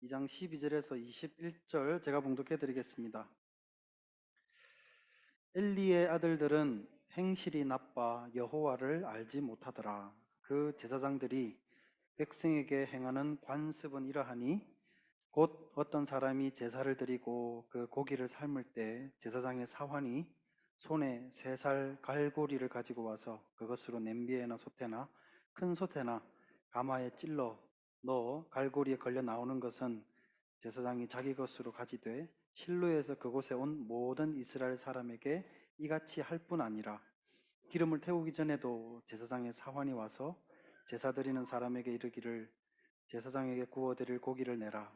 2장 12절에서 21절 제가 봉독해 드리겠습니다. 엘리의 아들들은 행실이 나빠 여호와를 알지 못하더라. 그 제사장들이 백성에게 행하는 관습은 이러하니 곧 어떤 사람이 제사를 드리고 그 고기를 삶을 때 제사장의 사환이 손에 3살 갈고리를 가지고 와서 그것으로 냄비에나 솥에나 큰 솥에나 가마에 찔러 넣어 갈고리에 걸려 나오는 것은 제사장이 자기 것으로 가지되 실로에서 그곳에 온 모든 이스라엘 사람에게 이같이 할 뿐 아니라 기름을 태우기 전에도 제사장의 사환이 와서 제사 드리는 사람에게 이르기를 제사장에게 구워드릴 고기를 내라.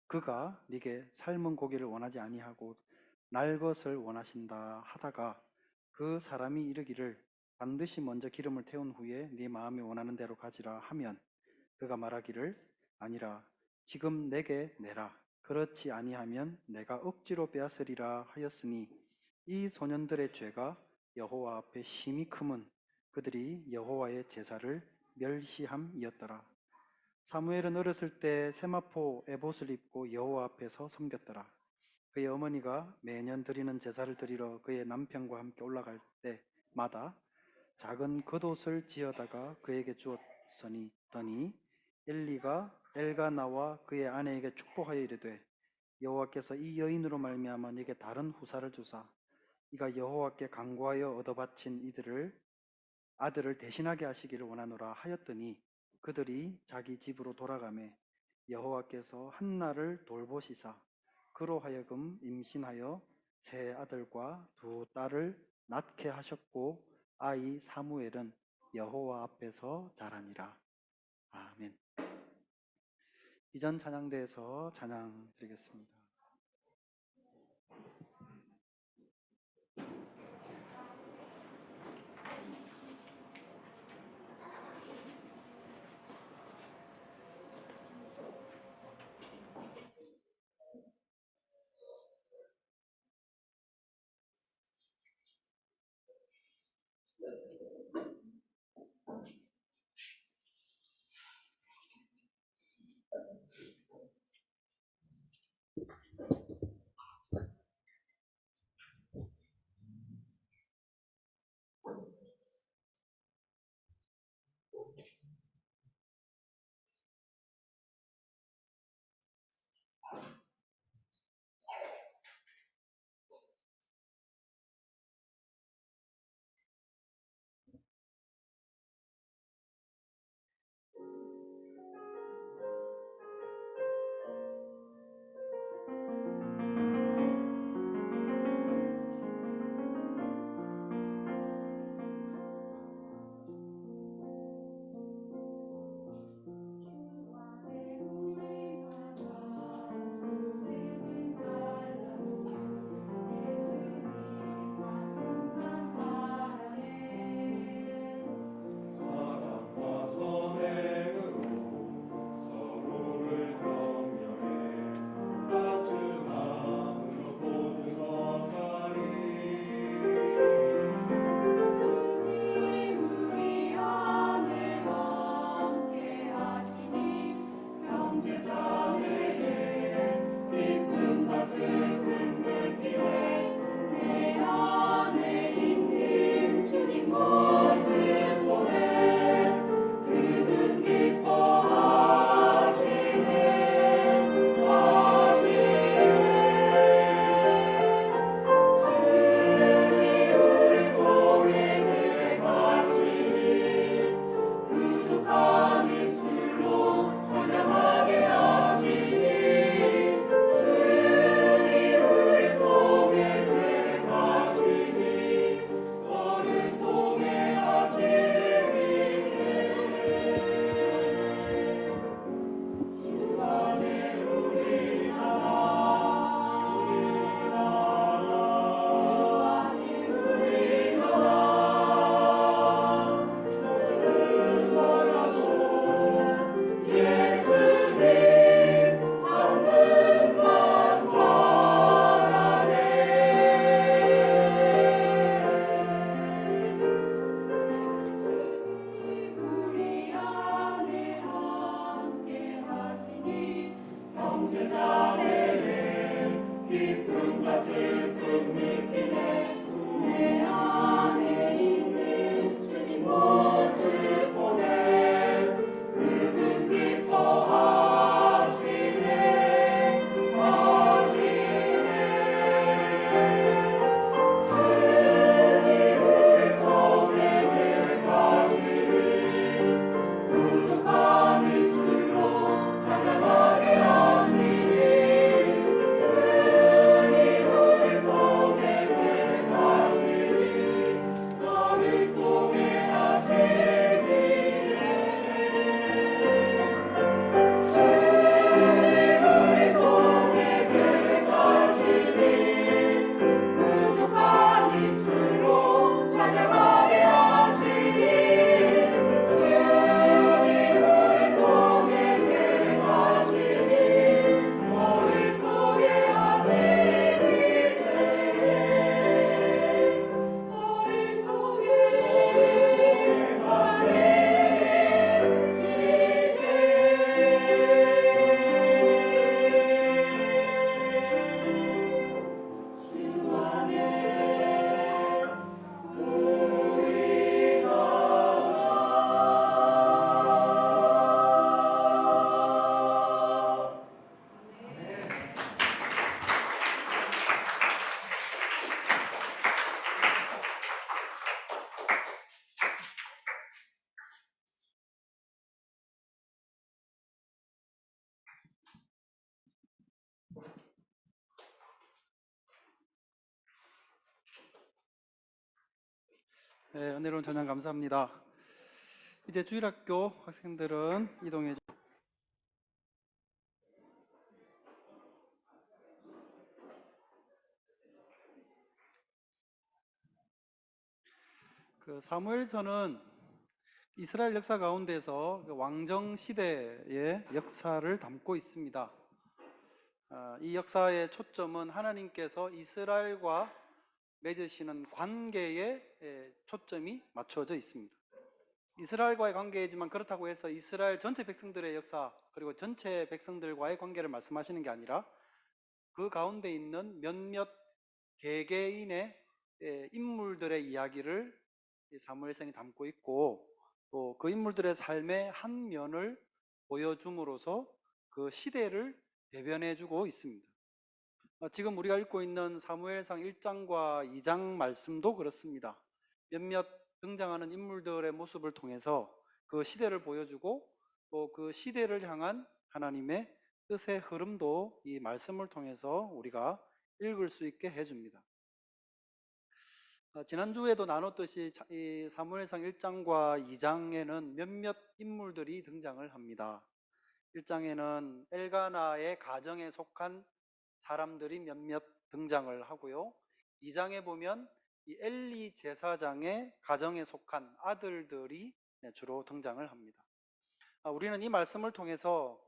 그가 네게 삶은 고기를 원하지 아니하고 날 것을 원하신다 하다가 그 사람이 이르기를 반드시 먼저 기름을 태운 후에 네 마음이 원하는 대로 가지라 하면 그가 말하기를 아니라 지금 내게 내라. 그렇지 아니하면 내가 억지로 빼앗으리라 하였으니 이 소년들의 죄가 여호와 앞에 심히 크면 그들이 여호와의 제사를 멸시함이었더라. 사무엘은 어렸을 때 세마포 에봇을 입고 여호와 앞에서 섬겼더라. 그의 어머니가 매년 드리는 제사를 드리러 그의 남편과 함께 올라갈 때마다 작은 겉옷을 지어다가 그에게 주었으니 더니 엘리가 엘가나와 그의 아내에게 축복하여 이르되 여호와께서 이 여인으로 말미암아 네게 다른 후사를 주사 이가 여호와께 간구하여 얻어 바친 이들을 아들을 대신하게 하시기를 원하노라 하였더니 그들이 자기 집으로 돌아가매 여호와께서 한나를 돌보시사 그로 하여금 임신하여 3아들과 2딸을 낳게 하셨고 아이 사무엘은 여호와 앞에서 자라니라. 아멘. 이전 찬양대에서 찬양 드리겠습니다. 네, 은혜로운 전화 감사합니다. 이제 주일학교 학생들은 이동해 사무엘서는 이스라엘 역사 가운데서 왕정 시대의 역사를 담고 있습니다. 이 역사의 초점은 하나님께서 이스라엘과 맺으시는 관계에 초점이 맞춰져 있습니다. 이스라엘과의 관계이지만 그렇다고 해서 이스라엘 전체 백성들의 역사 그리고 전체 백성들과의 관계를 말씀하시는 게 아니라 그 가운데 있는 몇몇 개개인의 인물들의 이야기를 사무엘상이 담고 있고 또 그 인물들의 삶의 한 면을 보여줌으로써 그 시대를 대변해주고 있습니다. 지금 우리가 읽고 있는 사무엘상 1장과 2장 말씀도 그렇습니다. 몇몇 등장하는 인물들의 모습을 통해서 그 시대를 보여주고 또 그 시대를 향한 하나님의 뜻의 흐름도 이 말씀을 통해서 우리가 읽을 수 있게 해줍니다. 지난주에도 나눴듯이 이 사무엘상 1장과 2장에는 몇몇 인물들이 등장을 합니다. 1장에는 엘가나의 가정에 속한 사람들이 몇몇 등장을 하고요. 2장에 보면 이 엘리 제사장의 가정에 속한 아들들이 주로 등장을 합니다. 우리는 이 말씀을 통해서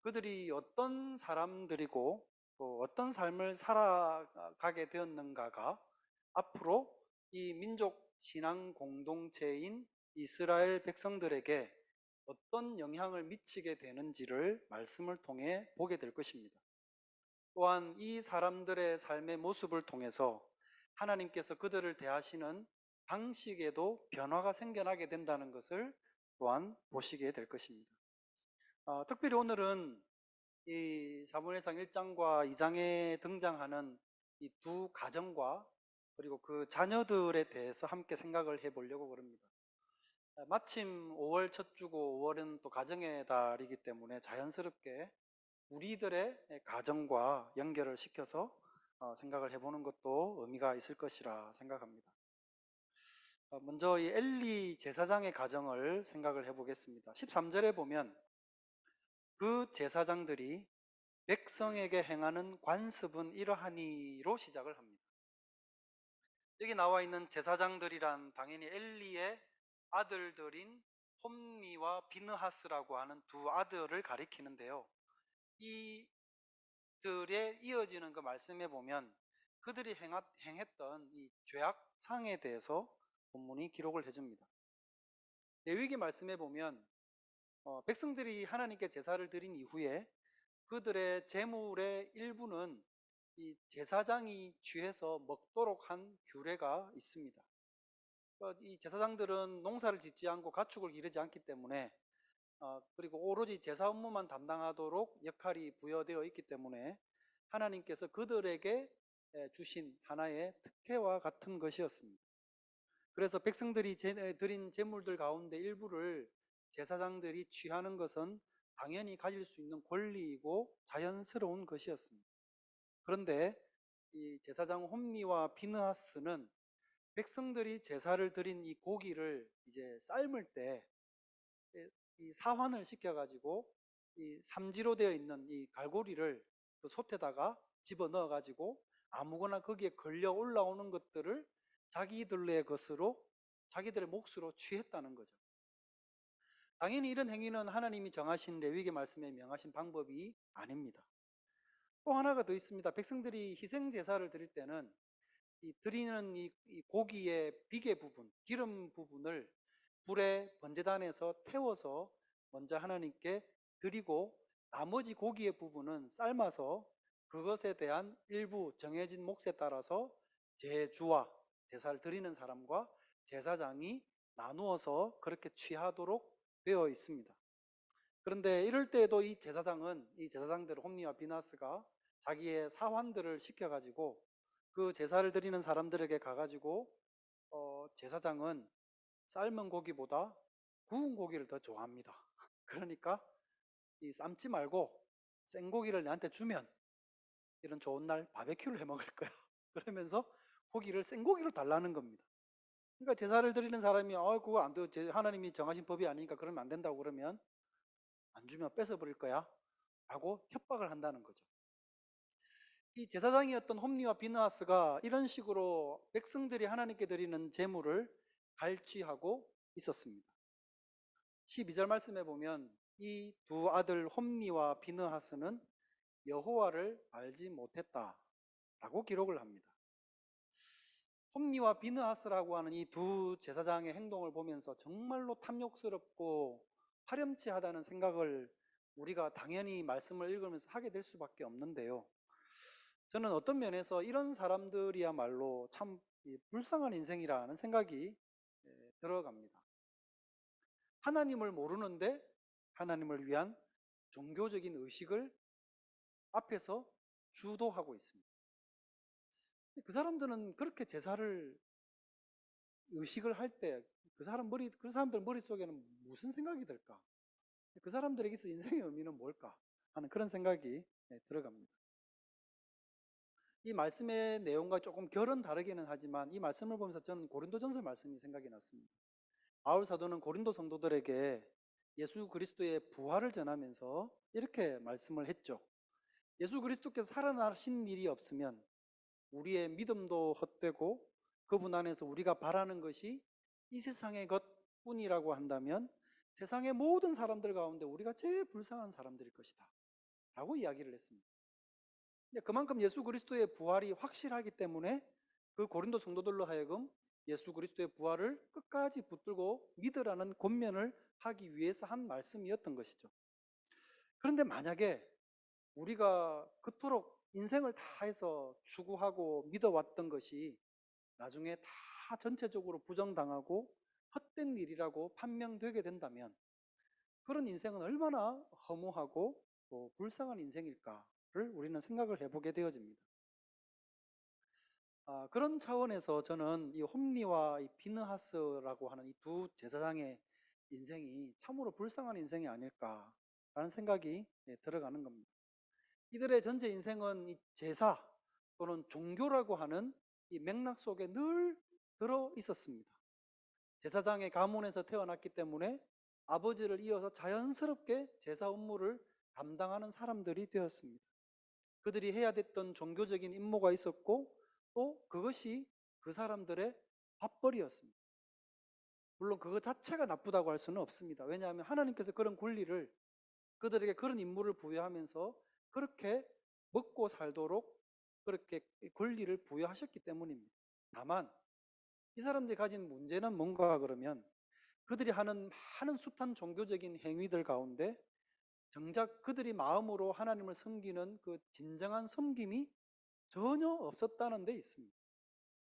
그들이 어떤 사람들이고 또 어떤 삶을 살아가게 되었는가가 앞으로 이 민족 신앙 공동체인 이스라엘 백성들에게 어떤 영향을 미치게 되는지를 말씀을 통해 보게 될 것입니다. 또한 이 사람들의 삶의 모습을 통해서 하나님께서 그들을 대하시는 방식에도 변화가 생겨나게 된다는 것을 또한 보시게 될 것입니다. 특별히 오늘은 이 사무엘상 1장과 2장에 등장하는 이 두 가정과 그리고 그 자녀들에 대해서 함께 생각을 해보려고 그럽니다. 마침 5월 첫 주고 5월은 또 가정의 달이기 때문에 자연스럽게 우리들의 가정과 연결을 시켜서 생각을 해보는 것도 의미가 있을 것이라 생각합니다. 먼저 이 엘리 제사장의 가정을 생각을 해보겠습니다. 13절에 보면 그 제사장들이 백성에게 행하는 관습은 이러하니로 시작을 합니다. 여기 나와 있는 제사장들이란 당연히 엘리의 아들들인 홈니와 비느하스라고 하는 두 아들을 가리키는데요. 이들에 이어지는 그 말씀에 보면 그들이 행했던 이 죄악상에 대해서 본문이 기록을 해줍니다. 레위기 말씀에 보면 백성들이 하나님께 제사를 드린 이후에 그들의 재물의 일부는 이 제사장이 취해서 먹도록 한 규례가 있습니다. 이 제사장들은 농사를 짓지 않고 가축을 기르지 않기 때문에 그리고 오로지 제사 업무만 담당하도록 역할이 부여되어 있기 때문에 하나님께서 그들에게 주신 하나의 특혜와 같은 것이었습니다. 그래서 백성들이 드린 제물들 가운데 일부를 제사장들이 취하는 것은 당연히 가질 수 있는 권리이고 자연스러운 것이었습니다. 그런데 이 제사장 홈니와 비느하스는 백성들이 제사를 드린 이 고기를 이제 삶을 때 이 사환을 시켜가지고 이 삼지로 되어 있는 이 갈고리를 그 솥에다가 집어 넣어가지고 아무거나 거기에 걸려 올라오는 것들을 자기들의 것으로 자기들의 몫으로 취했다는 거죠. 당연히 이런 행위는 하나님이 정하신 레위기 말씀에 명하신 방법이 아닙니다. 또 하나가 더 있습니다. 백성들이 희생 제사를 드릴 때는 드리는 이 고기의 비계 부분, 기름 부분을 불에 번제단에서 태워서 먼저 하나님께 드리고 나머지 고기의 부분은 삶아서 그것에 대한 일부 정해진 몫에 따라서 제주와 제사를 드리는 사람과 제사장이 나누어서 그렇게 취하도록 되어 있습니다. 그런데 이럴 때에도 이 제사장들 홈니와 비나스가 자기의 사환들을 시켜가지고 그 제사를 드리는 사람들에게 가가지고 제사장은 삶은 고기보다 구운 고기를 더 좋아합니다. 그러니까 이 삶지 말고 생고기를 내한테 주면 이런 좋은 날 바베큐를 해 먹을 거야. 그러면서 고기를 생고기로 달라는 겁니다. 그러니까 제사를 드리는 사람이 그거 안 돼. 하나님이 정하신 법이 아니니까 그러면 안 된다고 그러면 안 주면 뺏어버릴 거야 라고 협박을 한다는 거죠. 이 제사장이었던 홈리와 비느하스가 이런 식으로 백성들이 하나님께 드리는 제물을 갈취하고 있었습니다. 12절 말씀에 보면 이 두 아들 홈리와 비느하스는 여호와를 알지 못했다라고 기록을 합니다. 홈리와 비느하스라고 하는 이 두 제사장의 행동을 보면서 정말로 탐욕스럽고 파렴치하다는 생각을 우리가 당연히 말씀을 읽으면서 하게 될 수밖에 없는데요. 저는 어떤 면에서 이런 사람들이야말로 참 불쌍한 인생이라는 생각이 들어갑니다. 하나님을 모르는데 하나님을 위한 종교적인 의식을 앞에서 주도하고 있습니다. 그 사람들은 그렇게 제사를 의식을 할 때 그 사람들 머릿속에는 무슨 생각이 들까? 그 사람들에게서 인생의 의미는 뭘까? 하는 그런 생각이 들어갑니다. 이 말씀의 내용과 조금 결은 다르기는 하지만 이 말씀을 보면서 저는 고린도전서 말씀이 생각이 났습니다. 바울 사도는 고린도 성도들에게 예수 그리스도의 부활을 전하면서 이렇게 말씀을 했죠. 예수 그리스도께서 살아나신 일이 없으면 우리의 믿음도 헛되고 그분 안에서 우리가 바라는 것이 이 세상의 것뿐이라고 한다면 세상의 모든 사람들 가운데 우리가 제일 불쌍한 사람들일 것이다 라고 이야기를 했습니다. 그만큼 예수 그리스도의 부활이 확실하기 때문에 그 고린도 성도들로 하여금 예수 그리스도의 부활을 끝까지 붙들고 믿으라는 권면을 하기 위해서 한 말씀이었던 것이죠. 그런데 만약에 우리가 그토록 인생을 다해서 추구하고 믿어왔던 것이 나중에 다 전체적으로 부정당하고 헛된 일이라고 판명되게 된다면 그런 인생은 얼마나 허무하고 또 불쌍한 인생일까를 우리는 생각을 해보게 되어집니다. 그런 차원에서 저는 이 홈리와 이 비느하스라고 하는 이 두 제사장의 인생이 참으로 불쌍한 인생이 아닐까라는 생각이 들어가는 겁니다. 이들의 전체 인생은 이 제사 또는 종교라고 하는 이 맥락 속에 늘 들어 있었습니다. 제사장의 가문에서 태어났기 때문에 아버지를 이어서 자연스럽게 제사 업무를 담당하는 사람들이 되었습니다. 그들이 해야 됐던 종교적인 임무가 있었고 또 그것이 그 사람들의 밥벌이였습니다. 물론 그것 자체가 나쁘다고 할 수는 없습니다. 왜냐하면 하나님께서 그런 권리를 그들에게 그런 임무를 부여하면서 그렇게 먹고 살도록 그렇게 권리를 부여하셨기 때문입니다. 다만 이 사람들이 가진 문제는 뭔가 그러면 그들이 하는 많은 숱한 종교적인 행위들 가운데 정작 그들이 마음으로 하나님을 섬기는 그 진정한 섬김이 전혀 없었다는 데 있습니다.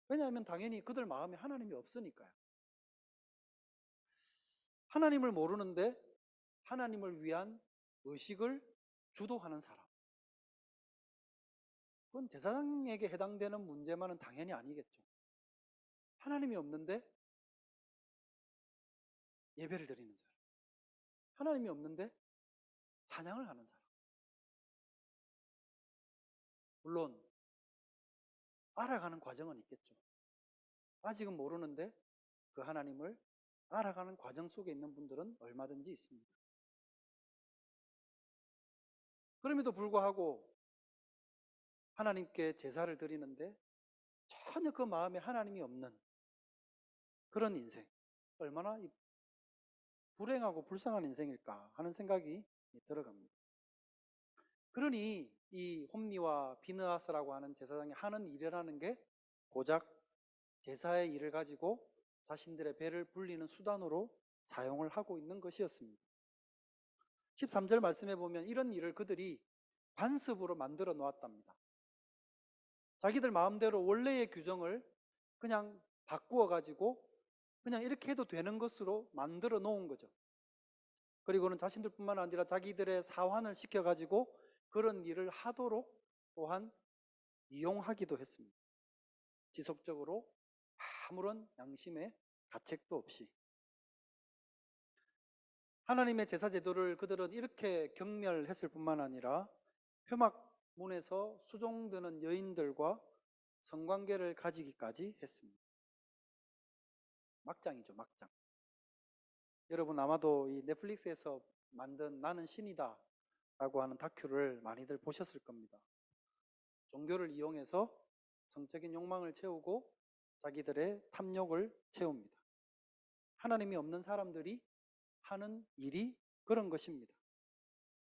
왜냐하면 당연히 그들 마음에 하나님이 없으니까요. 하나님을 모르는데 하나님을 위한 의식을 주도하는 사람. 그건 제사장에게 해당되는 문제만은 당연히 아니겠죠. 하나님이 없는데 예배를 드리는 사람. 하나님이 없는데 찬양을 하는 사람. 물론 알아가는 과정은 있겠죠. 아직은 모르는데 그 하나님을 알아가는 과정 속에 있는 분들은 얼마든지 있습니다. 그럼에도 불구하고 하나님께 제사를 드리는데 전혀 그 마음에 하나님이 없는 그런 인생. 얼마나 불행하고 불쌍한 인생일까 하는 생각이 들어갑니다. 그러니 이 홈리와 비느하스라고 하는 제사장이 하는 일이라는 게 고작 제사의 일을 가지고 자신들의 배를 불리는 수단으로 사용을 하고 있는 것이었습니다. 13절 말씀해 보면 이런 일을 그들이 관습으로 만들어 놓았답니다. 자기들 마음대로 원래의 규정을 그냥 바꾸어 가지고 그냥 이렇게 해도 되는 것으로 만들어 놓은 거죠. 그리고는 자신들뿐만 아니라 자기들의 사환을 시켜 가지고 그런 일을 하도록 또한 이용하기도 했습니다. 지속적으로 아무런 양심의 가책도 없이. 하나님의 제사 제도를 그들은 이렇게 경멸했을 뿐만 아니라 회막문에서 수종드는 여인들과 성관계를 가지기까지 했습니다. 막장이죠, 막장. 여러분 아마도 이 넷플릭스에서 만든 나는 신이다 라고 하는 다큐를 많이들 보셨을 겁니다. 종교를 이용해서 성적인 욕망을 채우고 자기들의 탐욕을 채웁니다. 하나님이 없는 사람들이 하는 일이 그런 것입니다.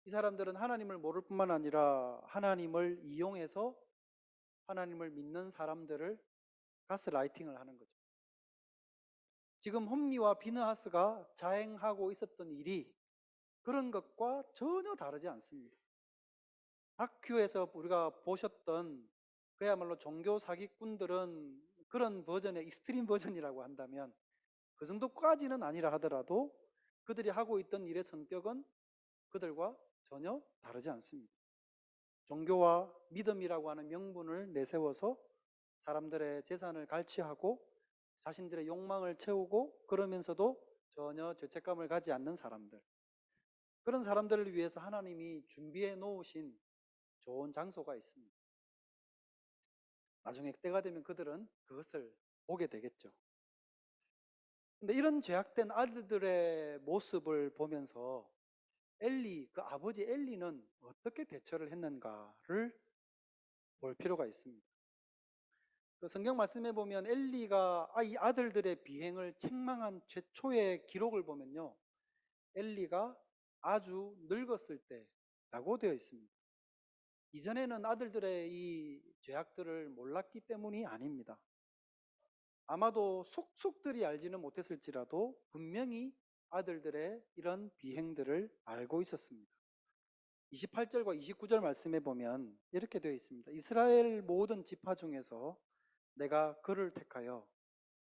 이 사람들은 하나님을 모를 뿐만 아니라 하나님을 이용해서 하나님을 믿는 사람들을 가스라이팅을 하는 거죠. 지금 홈리와 비느하스가 자행하고 있었던 일이 그런 것과 전혀 다르지 않습니다. 다큐에서 우리가 보셨던 그야말로 종교 사기꾼들은 그런 버전의 익스트림 버전이라고 한다면 그 정도까지는 아니라 하더라도 그들이 하고 있던 일의 성격은 그들과 전혀 다르지 않습니다. 종교와 믿음이라고 하는 명분을 내세워서 사람들의 재산을 갈취하고 자신들의 욕망을 채우고 그러면서도 전혀 죄책감을 가지 않는 사람들. 그런 사람들을 위해서 하나님이 준비해 놓으신 좋은 장소가 있습니다. 나중에 때가 되면 그들은 그것을 보게 되겠죠. 근데 이런 죄악된 아들들의 모습을 보면서 엘리, 그 아버지 엘리는 어떻게 대처를 했는가를 볼 필요가 있습니다. 그 성경 말씀에 보면 엘리가 이 아들들의 비행을 책망한 최초의 기록을 보면요. 엘리가 아주 늙었을 때라고 되어 있습니다. 이전에는 아들들의 이 죄악들을 몰랐기 때문이 아닙니다. 아마도 속속들이 알지는 못했을지라도 분명히 아들들의 이런 비행들을 알고 있었습니다. 28절과 29절 말씀에 보면 이렇게 되어 있습니다. 이스라엘 모든 지파 중에서 내가 그를 택하여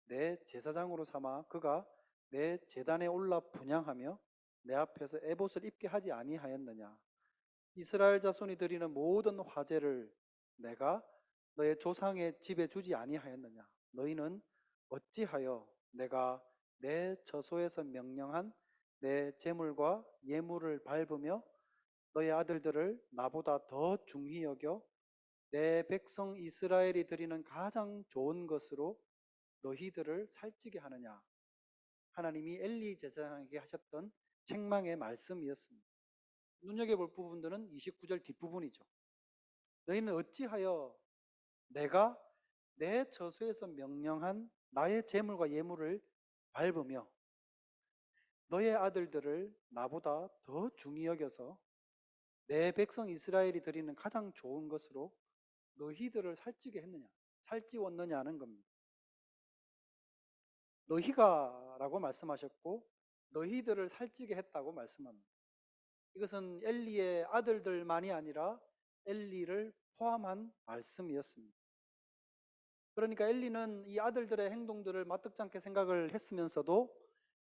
내 제사장으로 삼아 그가 내 제단에 올라 분향하며 내 앞에서 에봇을 입게 하지 아니하였느냐. 이스라엘 자손이 드리는 모든 화제를 내가 너의 조상의 집에 주지 아니하였느냐. 너희는 어찌하여 내가 내 저소에서 명령한 내 재물과 예물을 밟으며 너의 아들들을 나보다 더 중히 여겨 내 백성 이스라엘이 드리는 가장 좋은 것으로 너희들을 살찌게 하느냐. 하나님이 엘리 제사장에게 하셨던 책망의 말씀이었습니다. 눈여겨볼 부분들은 29절 뒷부분이죠. 너희는 어찌하여 내가 내 저수에서 명령한 나의 재물과 예물을 밟으며 너의 아들들을 나보다 더 중히 여겨서 내 백성 이스라엘이 드리는 가장 좋은 것으로 너희들을 살찌게 했느냐, 살찌웠느냐는 겁니다. 너희가 라고 말씀하셨고 너희들을 살찌게 했다고 말씀합니다. 이것은 엘리의 아들들만이 아니라 엘리를 포함한 말씀이었습니다. 그러니까 엘리는 이 아들들의 행동들을 마뜩지 않게 생각을 했으면서도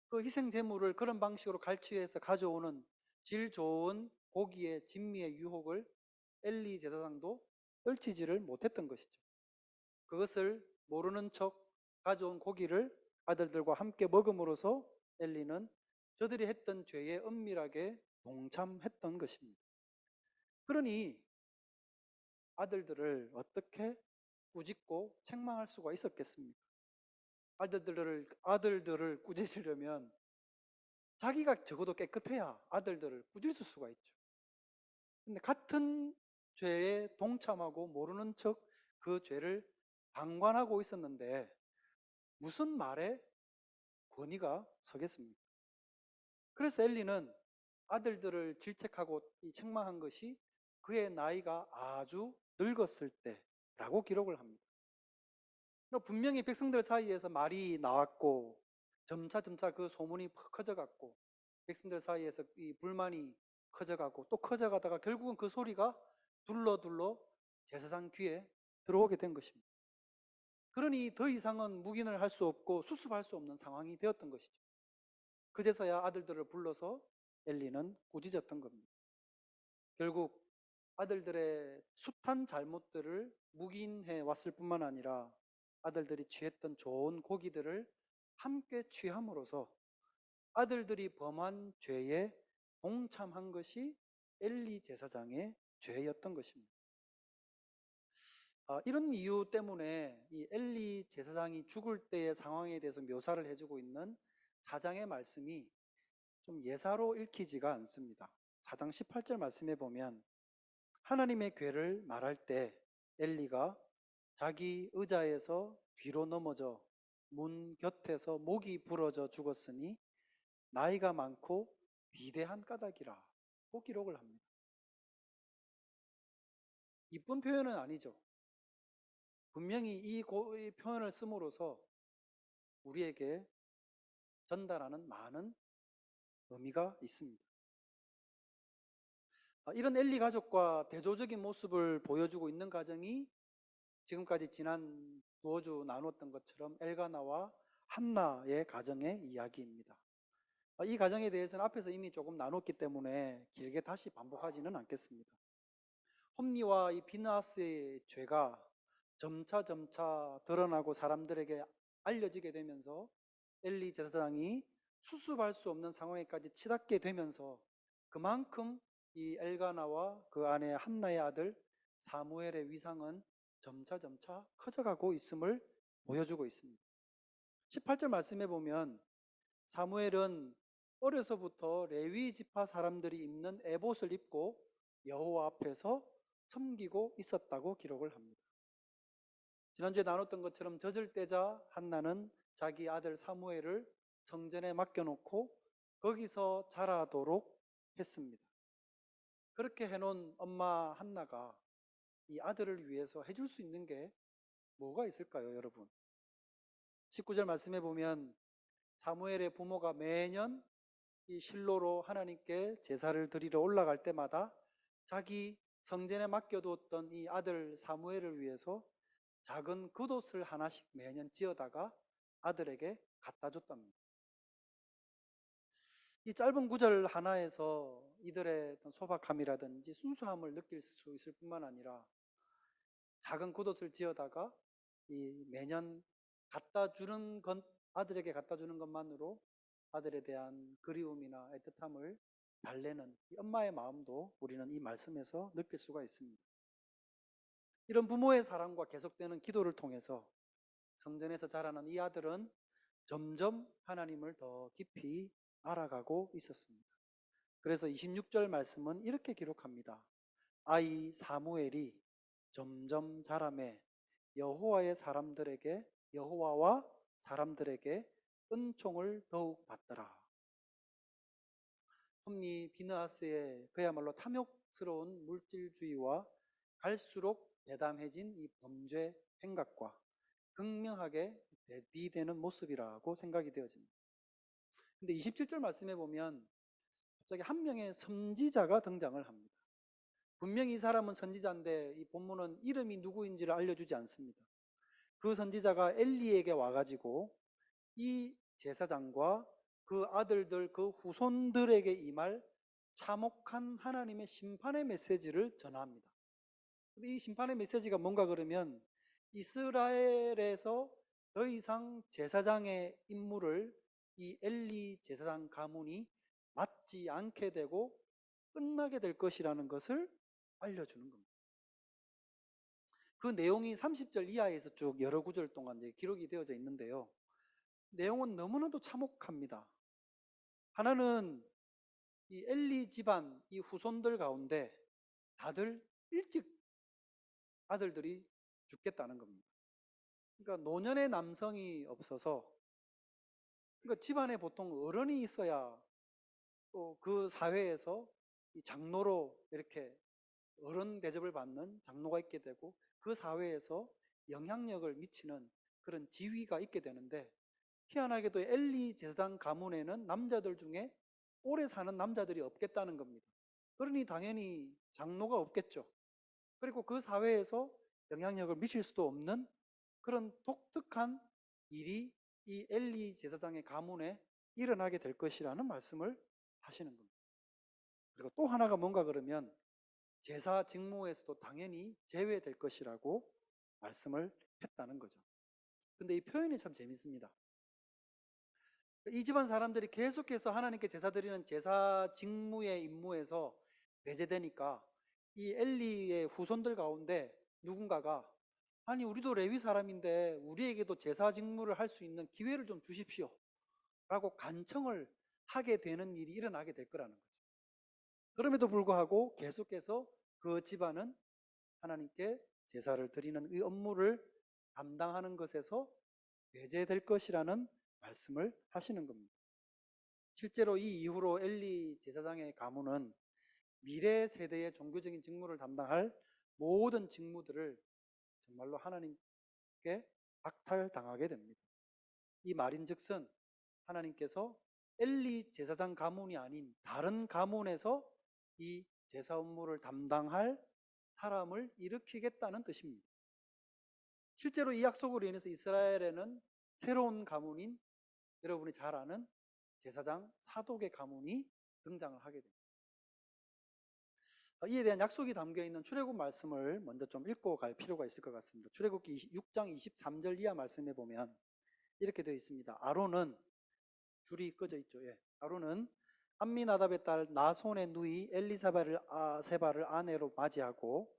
그 희생 제물을 그런 방식으로 갈취해서 가져오는 질 좋은 고기의 진미의 유혹을 엘리 제사장도 떨치지를 못했던 것이죠. 그것을 모르는 척 가져온 고기를 아들들과 함께 먹음으로써 엘리는 저들이 했던 죄에 은밀하게 동참했던 것입니다. 그러니 아들들을 어떻게 꾸짖고 책망할 수가 있었겠습니까? 아들들을 꾸짖으려면 자기가 적어도 깨끗해야 아들들을 꾸짖을 수가 있죠. 근데 같은 죄에 동참하고 모르는 척 그 죄를 방관하고 있었는데 무슨 말에 권위가 서겠습니까? 그래서 엘리는 아들들을 질책하고 책망한 것이 그의 나이가 아주 늙었을 때라고 기록을 합니다. 분명히 백성들 사이에서 말이 나왔고 점차 그 소문이 커져갔고 백성들 사이에서 이 불만이 커져가고 또 커져가다가 결국은 그 소리가 둘러 제사장 귀에 들어오게 된 것입니다. 그러니 더 이상은 묵인을 할 수 없고 수습할 수 없는 상황이 되었던 것이죠. 그제서야 아들들을 불러서 엘리는 꾸짖었던 겁니다. 결국 아들들의 숱한 잘못들을 묵인해 왔을 뿐만 아니라 아들들이 취했던 좋은 고기들을 함께 취함으로써 아들들이 범한 죄에 동참한 것이 엘리 제사장의 죄였던 것입니다. 이런 이유 때문에 이 엘리 제사장이 죽을 때의 상황에 대해서 묘사를 해주고 있는 4장의 말씀이 좀 예사로 읽히지가 않습니다. 4장 18절 말씀에 보면 하나님의 괴를 말할 때 엘리가 자기 의자에서 뒤로 넘어져 문 곁에서 목이 부러져 죽었으니 나이가 많고 비대한 까닭이라고 기록을 합니다. 이쁜 표현은 아니죠. 분명히 이 표현을 씀으로써 우리에게 전달하는 많은 의미가 있습니다. 이런 엘리 가족과 대조적인 모습을 보여주고 있는 가정이 지금까지 지난 두어 주 나눴던 것처럼 엘가나와 한나의 가정의 이야기입니다. 이 가정에 대해서는 앞에서 이미 조금 나눴기 때문에 길게 다시 반복하지는 않겠습니다. 홈리와 이 비느하스의 죄가 점차 드러나고 사람들에게 알려지게 되면서 엘리 제사장이 수습할 수 없는 상황에까지 치닫게 되면서 그만큼 이 엘가나와 그 아내 한나의 아들 사무엘의 위상은 점차 커져가고 있음을 보여주고 있습니다. 18절 말씀해 보면 사무엘은 어려서부터 레위 지파 사람들이 입는 에봇을 입고 여호와 앞에서 섬기고 있었다고 기록을 합니다. 지난주에 나눴던 것처럼 젖을 떼자 한나는 자기 아들 사무엘을 성전에 맡겨놓고 거기서 자라도록 했습니다. 그렇게 해놓은 엄마 한나가 이 아들을 위해서 해줄 수 있는 게 뭐가 있을까요, 여러분? 19절 말씀해 보면 사무엘의 부모가 매년 이 실로로 하나님께 제사를 드리러 올라갈 때마다 자기 성전에 맡겨두었던 이 아들 사무엘을 위해서 작은 겉옷을 하나씩 매년 지어다가 아들에게 갖다 줬답니다. 이 짧은 구절 하나에서 이들의 어떤 소박함이라든지 순수함을 느낄 수 있을 뿐만 아니라 작은 겉옷을 지어다가 이 매년 아들에게 갖다 주는 것만으로 아들에 대한 그리움이나 애틋함을 달래는 이 엄마의 마음도 우리는 이 말씀에서 느낄 수가 있습니다. 이런 부모의 사랑과 계속되는 기도를 통해서 성전에서 자라는 이 아들은 점점 하나님을 더 깊이 알아가고 있었습니다. 그래서 26절 말씀은 이렇게 기록합니다. 아이 사무엘이 점점 자라매 여호와와 사람들에게 은총을 더욱 받더라. 홈리 비느하스의 그야말로 탐욕스러운 물질주의와 갈수록 대담해진 이 범죄 행각과 극명하게 대비되는 모습이라고 생각이 되어집니다. 근데 27절 말씀해 보면 갑자기 한 명의 선지자가 등장을 합니다. 분명히 이 사람은 선지자인데 이 본문은 이름이 누구인지를 알려주지 않습니다. 그 선지자가 엘리에게 와가지고 이 제사장과 그 아들들, 그 후손들에게 임할 참혹한 하나님의 심판의 메시지를 전합니다. 이 심판의 메시지가 뭔가 그러면 이스라엘에서 더 이상 제사장의 임무를 이 엘리 제사장 가문이 맡지 않게 되고 끝나게 될 것이라는 것을 알려주는 겁니다. 그 내용이 30절 이하에서 쭉 여러 구절 동안 이제 기록이 되어져 있는데요. 내용은 너무나도 참혹합니다. 하나는 이 엘리 집안 이 후손들 가운데 다들 일찍 아들들이 죽겠다는 겁니다. 그러니까 노년의 남성이 없어서, 그러니까 집안에 보통 어른이 있어야 또 그 사회에서 이 장로로 이렇게 어른 대접을 받는 장로가 있게 되고 그 사회에서 영향력을 미치는 그런 지위가 있게 되는데, 희한하게도 엘리 제사장 가문에는 남자들 중에 오래 사는 남자들이 없겠다는 겁니다. 그러니 당연히 장로가 없겠죠. 그리고 그 사회에서 영향력을 미칠 수도 없는 그런 독특한 일이 이 엘리 제사장의 가문에 일어나게 될 것이라는 말씀을 하시는 겁니다. 그리고 또 하나가 뭔가 그러면 제사 직무에서도 당연히 제외될 것이라고 말씀을 했다는 거죠. 근데 이 표현이 참 재밌습니다. 이 집안 사람들이 계속해서 하나님께 제사 드리는 제사 직무의 임무에서 배제되니까 이 엘리의 후손들 가운데 누군가가 아니 우리도 레위 사람인데 우리에게도 제사 직무를 할 수 있는 기회를 좀 주십시오 라고 간청을 하게 되는 일이 일어나게 될 거라는 거죠. 그럼에도 불구하고 계속해서 그 집안은 하나님께 제사를 드리는 이 업무를 담당하는 것에서 배제될 것이라는 말씀을 하시는 겁니다. 실제로 이 이후로 엘리 제사장의 가문은 미래 세대의 종교적인 직무를 담당할 모든 직무들을 정말로 하나님께 박탈당하게 됩니다. 이 말인즉슨 하나님께서 엘리 제사장 가문이 아닌 다른 가문에서 이 제사 업무를 담당할 사람을 일으키겠다는 뜻입니다. 실제로 이 약속으로 인해서 이스라엘에는 새로운 가문인 여러분이 잘 아는 제사장 사독의 가문이 등장을 하게 됩니다. 이에 대한 약속이 담겨 있는 출애굽 말씀을 먼저 좀 읽고 갈 필요가 있을 것 같습니다. 출애굽기 6장 23절 이하 말씀에 보면 이렇게 되어 있습니다. 아론은 줄이 꺼져 있죠. 예. 아론은 암미나답의 딸 나손의 누이 세바를 아내로 맞이하고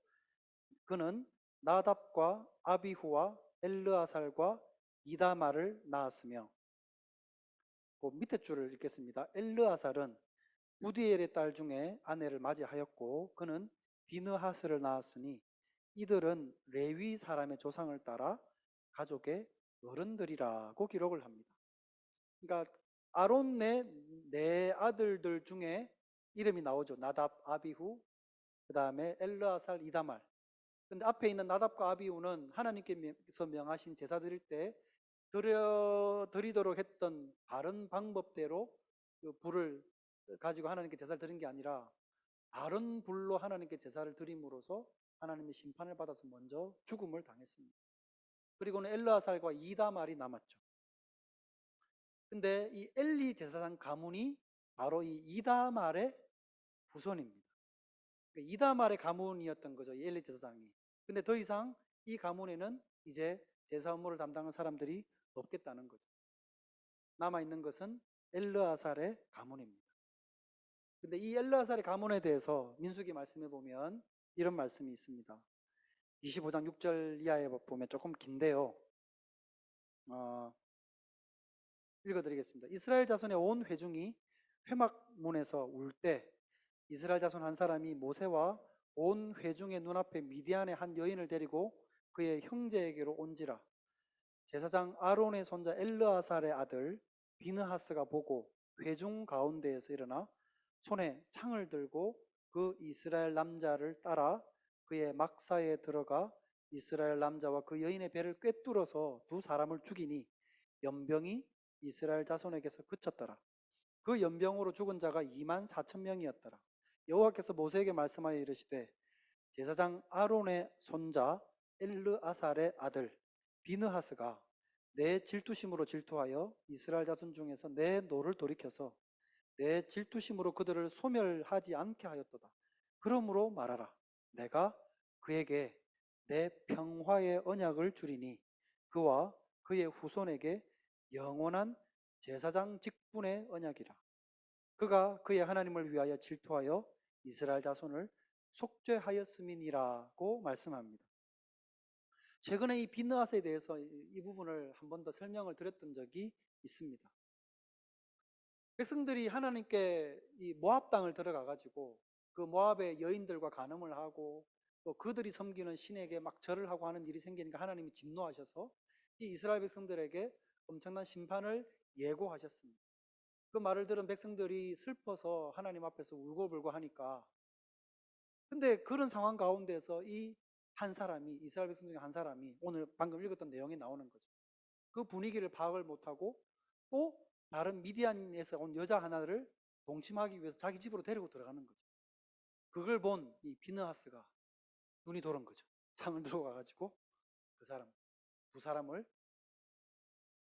그는 나답과 아비후와 엘르아살과 이다말을 낳았으며 그 밑에 줄을 읽겠습니다. 엘르아살은 부디엘의 딸 중에 아내를 맞이하였고 그는 비느하스를 낳았으니 이들은 레위 사람의 조상을 따라 가족의 어른들이라고 기록을 합니다. 그러니까 아론 네 아들들 중에 이름이 나오죠. 나답, 아비후, 그 다음에 엘르아살, 이다말. 근데 앞에 있는 나답과 아비후는 하나님께서 명하신 제사 드릴 때 드리도록 했던 바른 방법대로 그 불을 가지고 하나님께 제사를 드린 게 아니라 다른 불로 하나님께 제사를 드림으로써 하나님의 심판을 받아서 먼저 죽음을 당했습니다. 그리고는 엘르아살과 이다말이 남았죠. 근데 이 엘리 제사장 가문이 바로 이 이다말의 후손입니다. 이다말의 가문이었던 거죠. 이 엘리 제사장이. 근데 더 이상 이 가문에는 이제 제사 업무를 담당한 사람들이 없겠다는 거죠. 남아있는 것은 엘르아살의 가문입니다. 근데 이 엘르아살의 가문에 대해서 민수기 말씀해 보면 이런 말씀이 있습니다. 25장 6절 이하에 보면 조금 긴데요. 읽어드리겠습니다. 이스라엘 자손의 온 회중이 회막문에서 울 때 이스라엘 자손 한 사람이 모세와 온 회중의 눈앞에 미디안의 한 여인을 데리고 그의 형제에게로 온지라. 제사장 아론의 손자 엘르아살의 아들 비느하스가 보고 회중 가운데에서 일어나 손에 창을 들고 그 이스라엘 남자를 따라 그의 막사에 들어가 이스라엘 남자와 그 여인의 배를 꿰뚫어서 두 사람을 죽이니 연병이 이스라엘 자손에게서 그쳤더라. 그 연병으로 죽은 자가 2만 4천 명이었더라. 여호와께서 모세에게 말씀하여 이르시되 제사장 아론의 손자 엘르아살의 아들 비느하스가 내 질투심으로 질투하여 이스라엘 자손 중에서 내 노를 돌이켜서 내 질투심으로 그들을 소멸하지 않게 하였도다. 그러므로 말하라. 내가 그에게 내 평화의 언약을 주리니 그와 그의 후손에게 영원한 제사장 직분의 언약이라. 그가 그의 하나님을 위하여 질투하여 이스라엘 자손을 속죄하였음이니라고 말씀합니다. 최근에 이 비느하스에 대해서 이 부분을 한 번 더 설명을 드렸던 적이 있습니다. 백성들이 하나님께 이 모압 땅을 들어가 가지고 그 모압의 여인들과 간음을 하고 또 그들이 섬기는 신에게 막 절을 하고 하는 일이 생기니까 하나님이 진노하셔서 이 이스라엘 백성들에게 엄청난 심판을 예고하셨습니다. 그 말을 들은 백성들이 슬퍼서 하나님 앞에서 울고불고 하니까 근데 그런 상황 가운데서 이 한 사람이 이스라엘 백성 중에 한 사람이 오늘 방금 읽었던 내용이 나오는 거죠. 그 분위기를 파악을 못하고 또 다른 미디안에서 온 여자 하나를 동침하기 위해서 자기 집으로 데리고 들어가는 거죠. 그걸 본 이 비느하스가 눈이 돌은 거죠. 창을 들고 가가지고 그 사람, 두 사람을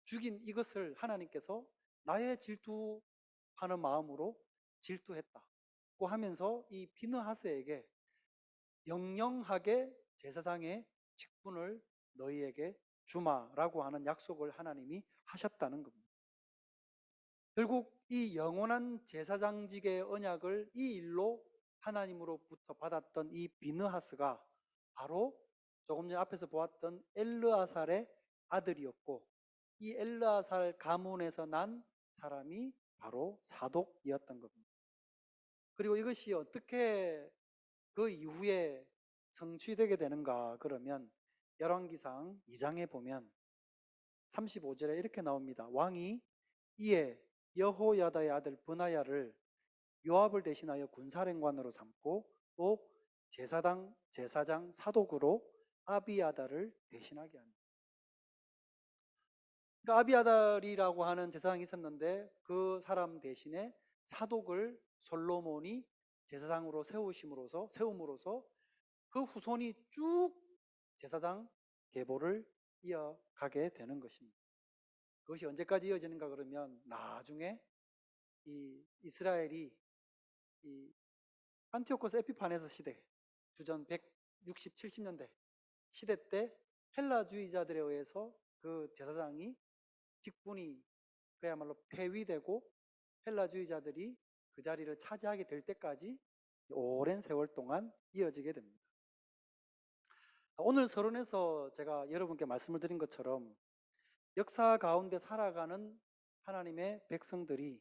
죽인 이것을 하나님께서 나의 질투하는 마음으로 질투했다고 하면서 이 비느하스에게 영영하게 제사장의 직분을 너희에게 주마라고 하는 약속을 하나님이 하셨다는 겁니다. 결국 이 영원한 제사장직의 언약을 이 일로 하나님으로부터 받았던 이 비느하스가 바로 조금 전 앞에서 보았던 엘르아살의 아들이었고 이 엘르아살 가문에서 난 사람이 바로 사독이었던 겁니다. 그리고 이것이 어떻게 그 이후에 성취되게 되는가 그러면 열왕기상 2장에 보면 35절에 이렇게 나옵니다. 왕이 이에 여호야다의 아들 브나야를 요압을 대신하여 군사령관으로 삼고 또 제사장 사독으로 아비아달을 대신하게 합니다. 그러니까 아비아달이라고 하는 제사장이 있었는데 그 사람 대신에 사독을 솔로몬이 제사장으로 세움으로써 그 후손이 쭉 제사장 계보를 이어가게 되는 것입니다. 그것이 언제까지 이어지는가 그러면 나중에 이 이스라엘이 이 안티오코스 에피파네스 시대 주전 160, 70년대 시대 때 헬라주의자들에 의해서 그 제사장이 직분이 그야말로 폐위되고 헬라주의자들이 그 자리를 차지하게 될 때까지 오랜 세월 동안 이어지게 됩니다. 오늘 서론에서 제가 여러분께 말씀을 드린 것처럼 역사 가운데 살아가는 하나님의 백성들이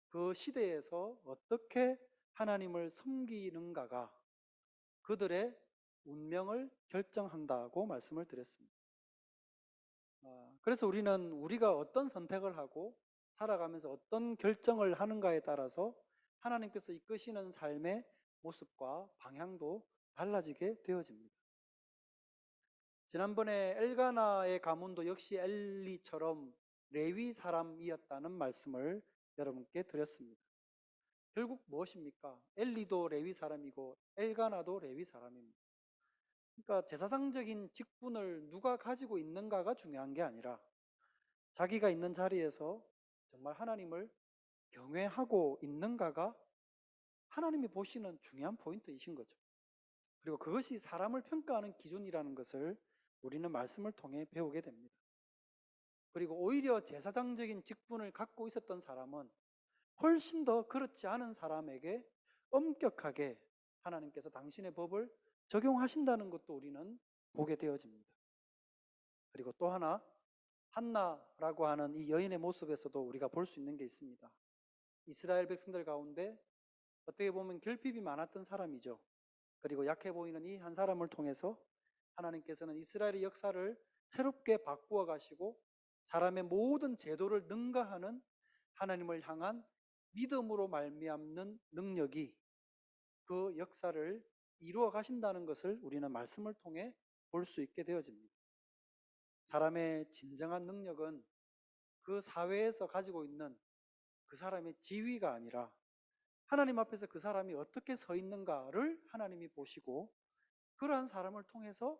그 시대에서 어떻게 하나님을 섬기는가가 그들의 운명을 결정한다고 말씀을 드렸습니다. 그래서 우리는 우리가 어떤 선택을 하고 살아가면서 어떤 결정을 하는가에 따라서 하나님께서 이끄시는 삶의 모습과 방향도 달라지게 되어집니다. 지난번에 엘가나의 가문도 역시 엘리처럼 레위 사람이었다는 말씀을 여러분께 드렸습니다. 결국 무엇입니까? 엘리도 레위 사람이고 엘가나도 레위 사람입니다. 그러니까 제사장적인 직분을 누가 가지고 있는가가 중요한 게 아니라 자기가 있는 자리에서 정말 하나님을 경외하고 있는가가 하나님이 보시는 중요한 포인트이신 거죠. 그리고 그것이 사람을 평가하는 기준이라는 것을 우리는 말씀을 통해 배우게 됩니다. 그리고 오히려 제사장적인 직분을 갖고 있었던 사람은 훨씬 더 그렇지 않은 사람에게 엄격하게 하나님께서 당신의 법을 적용하신다는 것도 우리는 보게 되어집니다. 그리고 또 하나 한나라고 하는 이 여인의 모습에서도 우리가 볼 수 있는 게 있습니다. 이스라엘 백성들 가운데 어떻게 보면 결핍이 많았던 사람이죠. 그리고 약해 보이는 이 한 사람을 통해서 하나님께서는 이스라엘의 역사를 새롭게 바꾸어 가시고 사람의 모든 제도를 능가하는 하나님을 향한 믿음으로 말미암는 능력이 그 역사를 이루어 가신다는 것을 우리는 말씀을 통해 볼 수 있게 되어집니다. 사람의 진정한 능력은 그 사회에서 가지고 있는 그 사람의 지위가 아니라 하나님 앞에서 그 사람이 어떻게 서 있는가를 하나님이 보시고 그러한 사람을 통해서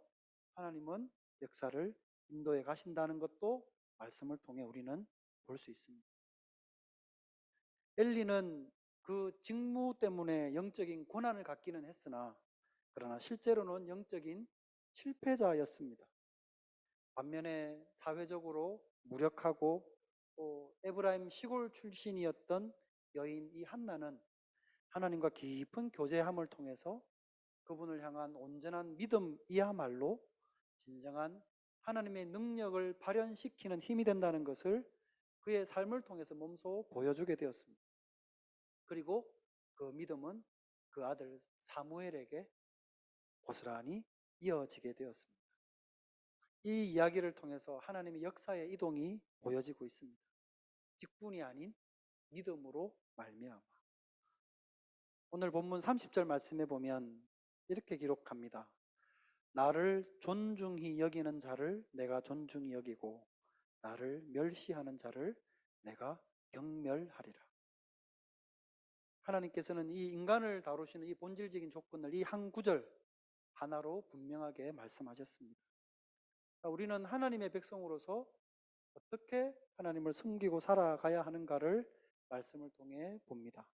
하나님은 역사를 인도해 가신다는 것도 말씀을 통해 우리는 볼 수 있습니다. 엘리는 그 직무 때문에 영적인 고난을 갖기는 했으나 그러나 실제로는 영적인 실패자였습니다. 반면에 사회적으로 무력하고 또 에브라임 시골 출신이었던 여인 이 한나는 하나님과 깊은 교제함을 통해서 그분을 향한 온전한 믿음이야말로 진정한 하나님의 능력을 발현시키는 힘이 된다는 것을 그의 삶을 통해서 몸소 보여주게 되었습니다. 그리고 그 믿음은 그 아들 사무엘에게 고스란히 이어지게 되었습니다. 이 이야기를 통해서 하나님의 역사의 이동이 보여지고 있습니다. 직분이 아닌 믿음으로 말미암아. 오늘 본문 30절 말씀에 보면 이렇게 기록합니다. 나를 존중히 여기는 자를 내가 존중히 여기고 나를 멸시하는 자를 내가 경멸하리라. 하나님께서는 이 인간을 다루시는 이 본질적인 조건을 이 한 구절 하나로 분명하게 말씀하셨습니다. 우리는 하나님의 백성으로서 어떻게 하나님을 섬기고 살아가야 하는가를 말씀을 통해 봅니다.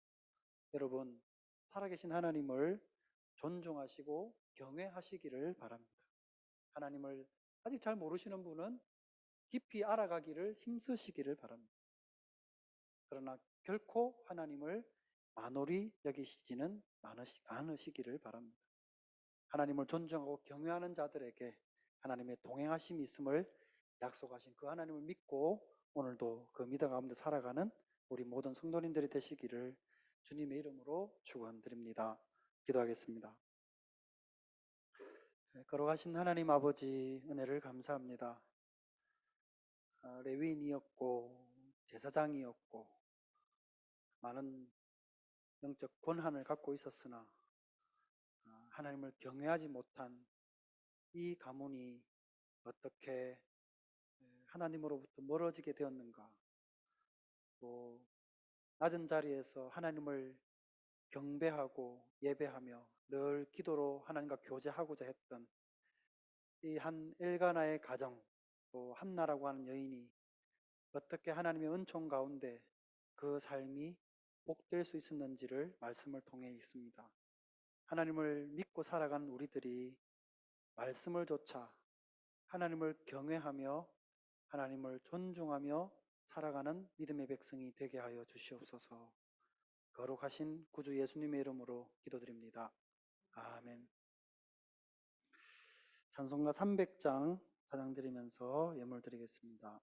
여러분, 살아계신 하나님을 존중하시고 경외하시기를 바랍니다. 하나님을 아직 잘 모르시는 분은 깊이 알아가기를 힘쓰시기를 바랍니다. 그러나 결코 하나님을 만홀히 여기시지는 않으시기를 바랍니다. 하나님을 존중하고 경외하는 자들에게 하나님의 동행하심이 있음을 약속하신 그 하나님을 믿고 오늘도 그 믿음 가운데 살아가는 우리 모든 성도님들이 되시기를 주님의 이름으로 축원드립니다. 기도하겠습니다. 거룩하신 하나님 아버지 은혜를 감사합니다. 레위인이었고 제사장이었고 많은 영적 권한을 갖고 있었으나 하나님을 경외하지 못한 이 가문이 어떻게 하나님으로부터 멀어지게 되었는가? 또 낮은 자리에서 하나님을 경배하고 예배하며 늘 기도로 하나님과 교제하고자 했던 이 한 엘가나의 가정, 또 한나라고 하는 여인이 어떻게 하나님의 은총 가운데 그 삶이 복될 수 있었는지를 말씀을 통해 읽습니다. 하나님을 믿고 살아가는 우리들이 말씀을 조차 하나님을 경외하며 하나님을 존중하며 살아가는 믿음의 백성이 되게 하여 주시옵소서. 거룩하신 구주 예수님의 이름으로 기도드립니다. 아멘. 찬송가 300장 찬양 드리면서 예물 드리겠습니다.